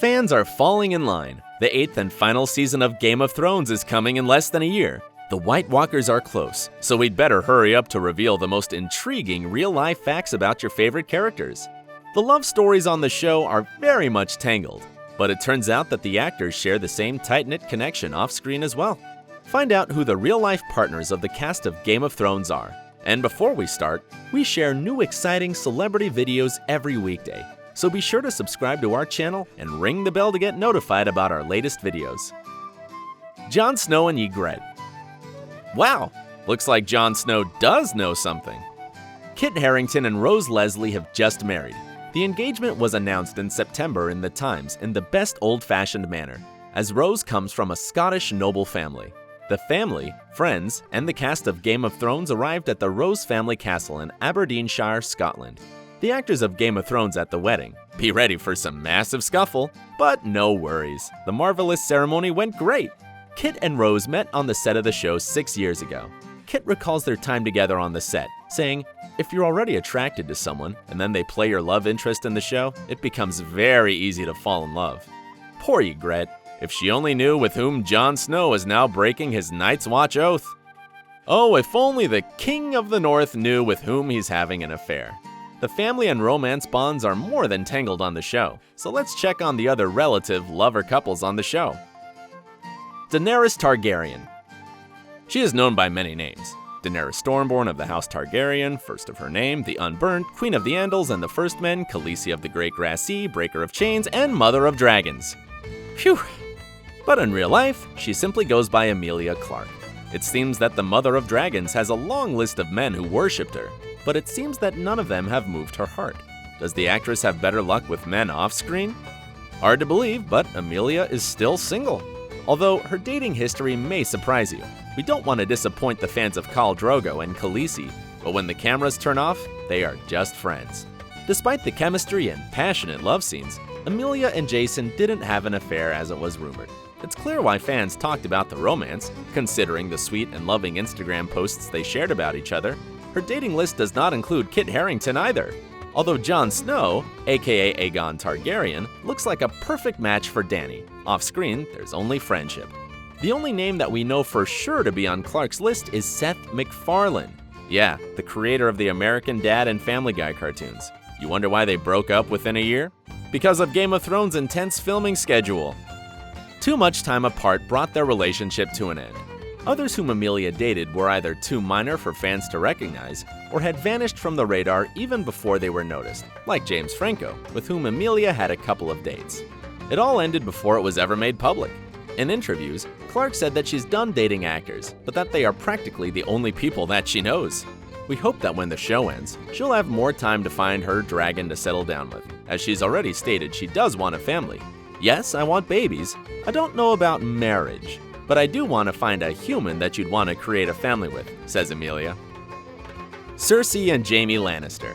Fans are falling in line. The 8th and final season of Game of Thrones is coming in less than a year. The White Walkers are close, so we'd better hurry up to reveal the most intriguing real-life facts about your favorite characters. The love stories on the show are very much tangled, but it turns out that the actors share the same tight-knit connection off-screen as well. Find out who the real-life partners of the cast of Game of Thrones are. And before we start, we share new exciting celebrity videos every weekday. So be sure to subscribe to our channel and ring the bell to get notified about our latest videos. Jon Snow and Ygritte. Wow, looks like Jon Snow does know something. Kit Harington and Rose Leslie have just married. The engagement was announced in September in the Times in the best old-fashioned manner, as Rose comes from a Scottish noble family. The family, friends, and the cast of Game of Thrones arrived at the Rose family castle in Aberdeenshire, Scotland. The actors of Game of Thrones at the wedding. Be ready for some massive scuffle, but no worries. The marvelous ceremony went great. Kit and Rose met on the set of the show 6 years ago. Kit recalls their time together on the set, saying, "If you're already attracted to someone and then they play your love interest in the show, it becomes very easy to fall in love." Poor Ygritte. If she only knew with whom Jon Snow is now breaking his Night's Watch oath. Oh, if only the King of the North knew with whom he's having an affair. The family and romance bonds are more than tangled on the show, so let's check on the other relative lover couples on the show. Daenerys Targaryen. She is known by many names. Daenerys Stormborn of the House Targaryen, first of her name, the Unburnt, Queen of the Andals and the First Men, Khaleesi of the Great Grassy, Breaker of Chains, and Mother of Dragons. Phew! But in real life, she simply goes by Emilia Clarke. It seems that the Mother of Dragons has a long list of men who worshipped her, but it seems that none of them have moved her heart. Does the actress have better luck with men off-screen? Hard to believe, but Emilia is still single. Although her dating history may surprise you. We don't want to disappoint the fans of Khal Drogo and Khaleesi, but when the cameras turn off, they are just friends. Despite the chemistry and passionate love scenes, Emilia and Jason didn't have an affair as it was rumored. It's clear why fans talked about the romance, considering the sweet and loving Instagram posts they shared about each other. Her dating list does not include Kit Harington either. Although Jon Snow, aka Aegon Targaryen, looks like a perfect match for Dany. Off-screen, there's only friendship. The only name that we know for sure to be on Clarke's list is Seth MacFarlane. Yeah, the creator of the American Dad and Family Guy cartoons. You wonder why they broke up within a year? Because of Game of Thrones' intense filming schedule. Too much time apart brought their relationship to an end. Others whom Emilia dated were either too minor for fans to recognize, or had vanished from the radar even before they were noticed, like James Franco, with whom Emilia had a couple of dates. It all ended before it was ever made public. In interviews, Clarke said that she's done dating actors, but that they are practically the only people that she knows. We hope that when the show ends, she'll have more time to find her dragon to settle down with, as she's already stated she does want a family. Yes, I want babies. I don't know about marriage, but I do want to find a human that you'd want to create a family with, says Emilia. Cersei and Jaime Lannister.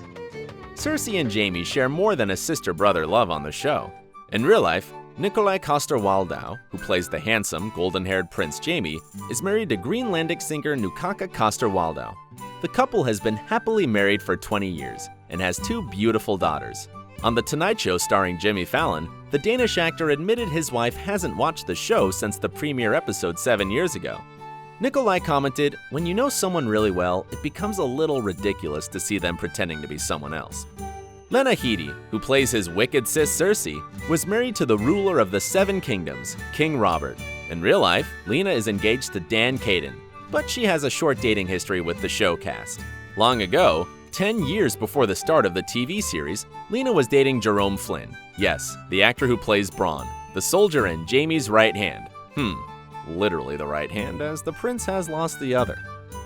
Cersei and Jaime share more than a sister-brother love on the show. In real life, Nikolai Coster-Waldau, who plays the handsome, golden-haired Prince Jaime, is married to Greenlandic singer Nukaka Coster-Waldau. The couple has been happily married for 20 years and has 2 beautiful daughters. On The Tonight Show starring Jimmy Fallon, the Danish actor admitted his wife hasn't watched the show since the premiere episode 7 years ago. Nikolai commented, "When you know someone really well, it becomes a little ridiculous to see them pretending to be someone else." Lena Headey, who plays his wicked sis Cersei, was married to the ruler of the 7 Kingdoms, King Robert. In real life, Lena is engaged to Dan Caden, but she has a short dating history with the show cast. Long ago, 10 years before the start of the TV series, Lena was dating Jerome Flynn. Yes, the actor who plays Bronn, the soldier and Jaime's right hand. Literally the right hand, as the prince has lost the other.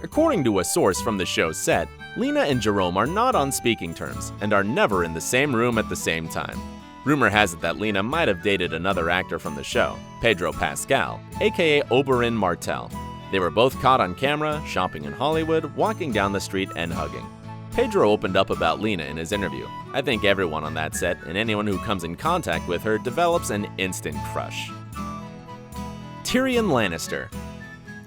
According to a source from the show's set, Lena and Jerome are not on speaking terms and are never in the same room at the same time. Rumor has it that Lena might have dated another actor from the show, Pedro Pascal, aka Oberyn Martell. They were both caught on camera, shopping in Hollywood, walking down the street, and hugging. Pedro opened up about Lena in his interview. "I think everyone on that set and anyone who comes in contact with her develops an instant crush." Tyrion Lannister.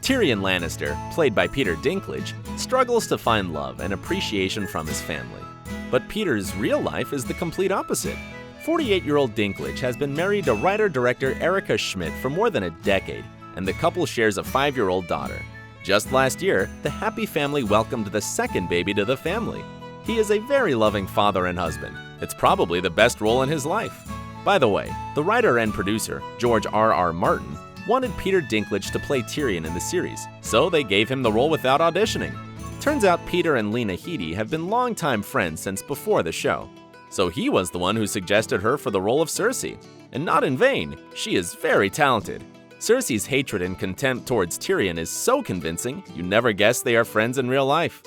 Tyrion Lannister, played by Peter Dinklage, struggles to find love and appreciation from his family. But Peter's real life is the complete opposite. 48-year-old Dinklage has been married to writer-director Erica Schmidt for more than a decade, and the couple shares a 5-year-old daughter. Just last year, the happy family welcomed the second baby to the family. He is a very loving father and husband. It's probably the best role in his life. By the way, the writer and producer, George R.R. Martin, wanted Peter Dinklage to play Tyrion in the series, so they gave him the role without auditioning. Turns out Peter and Lena Headey have been longtime friends since before the show. So he was the one who suggested her for the role of Cersei. And not in vain, she is very talented. Cersei's hatred and contempt towards Tyrion is so convincing, you never guess they are friends in real life.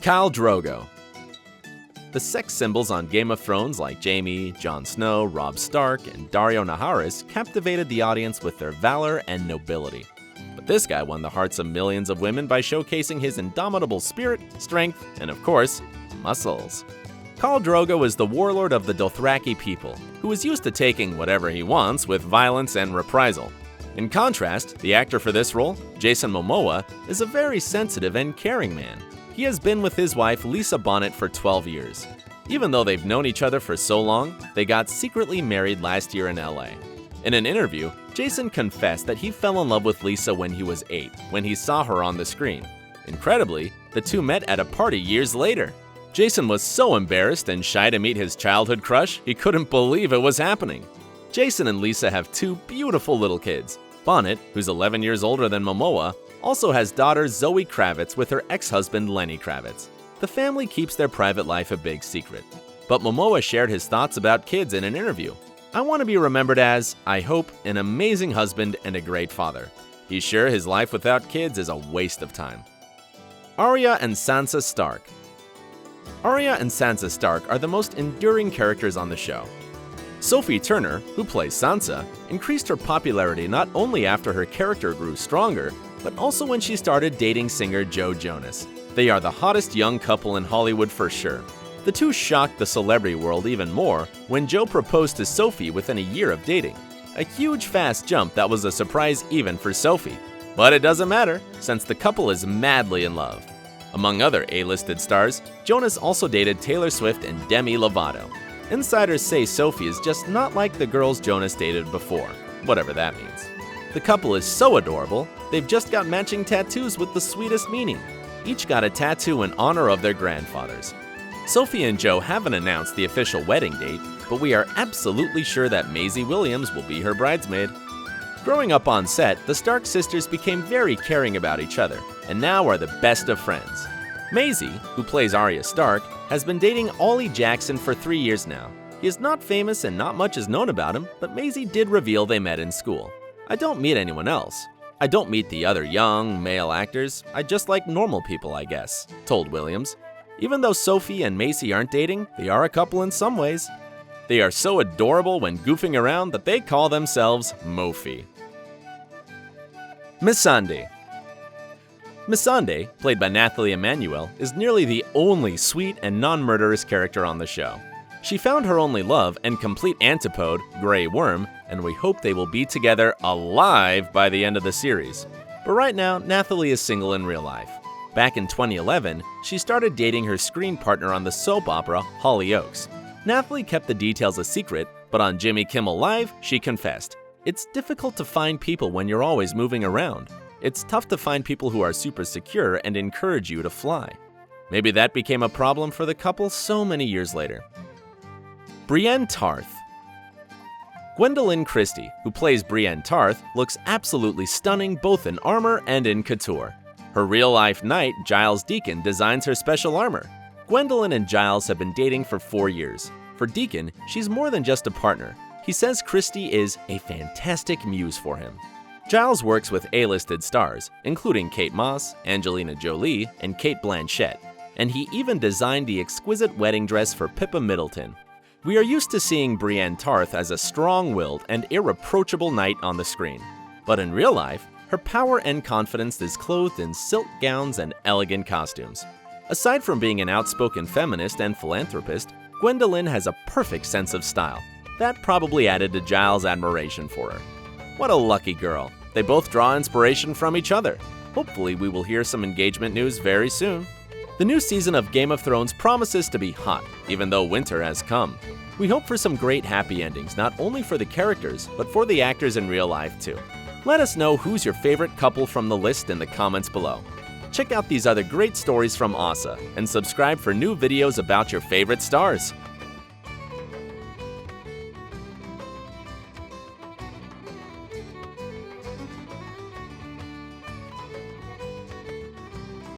Khal Drogo. The sex symbols on Game of Thrones like Jaime, Jon Snow, Robb Stark, and Daario Naharis captivated the audience with their valor and nobility. But this guy won the hearts of millions of women by showcasing his indomitable spirit, strength, and of course, muscles. Khal Drogo is the warlord of the Dothraki people, who is used to taking whatever he wants with violence and reprisal. In contrast, the actor for this role, Jason Momoa, is a very sensitive and caring man. He has been with his wife Lisa Bonet for 12 years. Even though they've known each other for so long, they got secretly married last year in LA. In an interview, Jason confessed that he fell in love with Lisa when he was 8, when he saw her on the screen. Incredibly, the two met at a party years later. Jason was so embarrassed and shy to meet his childhood crush, he couldn't believe it was happening. Jason and Lisa have two beautiful little kids. Bonet, who's 11 years older than Momoa, also has daughter Zoe Kravitz with her ex-husband Lenny Kravitz. The family keeps their private life a big secret. But Momoa shared his thoughts about kids in an interview. "I want to be remembered as, I hope, an amazing husband and a great father. He's sure his life without kids is a waste of time." Arya and Sansa Stark. Arya and Sansa Stark are the most enduring characters on the show. Sophie Turner, who plays Sansa, increased her popularity not only after her character grew stronger, but also when she started dating singer Joe Jonas. They are the hottest young couple in Hollywood for sure. The two shocked the celebrity world even more when Joe proposed to Sophie within a year of dating. A huge fast jump that was a surprise even for Sophie. But it doesn't matter, since the couple is madly in love. Among other A-listed stars, Jonas also dated Taylor Swift and Demi Lovato. Insiders say Sophie is just not like the girls Jonas dated before, whatever that means. The couple is so adorable, they've just got matching tattoos with the sweetest meaning. Each got a tattoo in honor of their grandfathers. Sophie and Joe haven't announced the official wedding date, but we are absolutely sure that Maisie Williams will be her bridesmaid. Growing up on set, the Stark sisters became very caring about each other, and now are the best of friends. Maisie, who plays Arya Stark, has been dating Ollie Jackson for 3 years now. He is not famous and not much is known about him, but Maisie did reveal they met in school. "I don't meet anyone else. I don't meet the other young, male actors. I just like normal people, I guess," told Williams. Even though Sophie and Maisie aren't dating, they are a couple in some ways. They are so adorable when goofing around that they call themselves Mophie. Missandei. Missandei, played by Nathalie Emmanuel, is nearly the only sweet and non-murderous character on the show. She found her only love and complete antipode, Grey Worm, and we hope they will be together alive by the end of the series. But right now, Nathalie is single in real life. Back in 2011, she started dating her screen partner on the soap opera Hollyoaks. Nathalie kept the details a secret, but on Jimmy Kimmel Live, she confessed. "It's difficult to find people when you're always moving around. It's tough to find people who are super secure and encourage you to fly." Maybe that became a problem for the couple so many years later. Brienne Tarth. Gwendoline Christie, who plays Brienne Tarth, looks absolutely stunning both in armor and in couture. Her real-life knight, Giles Deacon, designs her special armor. Gwendoline and Giles have been dating for 4 years. For Deacon, she's more than just a partner. He says Christie is a fantastic muse for him. Giles works with A-listed stars, including Kate Moss, Angelina Jolie, and Cate Blanchett, and he even designed the exquisite wedding dress for Pippa Middleton. We are used to seeing Brienne Tarth as a strong-willed and irreproachable knight on the screen. But in real life, her power and confidence is clothed in silk gowns and elegant costumes. Aside from being an outspoken feminist and philanthropist, Gwendoline has a perfect sense of style. That probably added to Giles' admiration for her. What a lucky girl. They both draw inspiration from each other. Hopefully we will hear some engagement news very soon. The new season of Game of Thrones promises to be hot, even though winter has come. We hope for some great happy endings, not only for the characters, but for the actors in real life too. Let us know who's your favorite couple from the list in the comments below. Check out these other great stories from Asa, and subscribe for new videos about your favorite stars.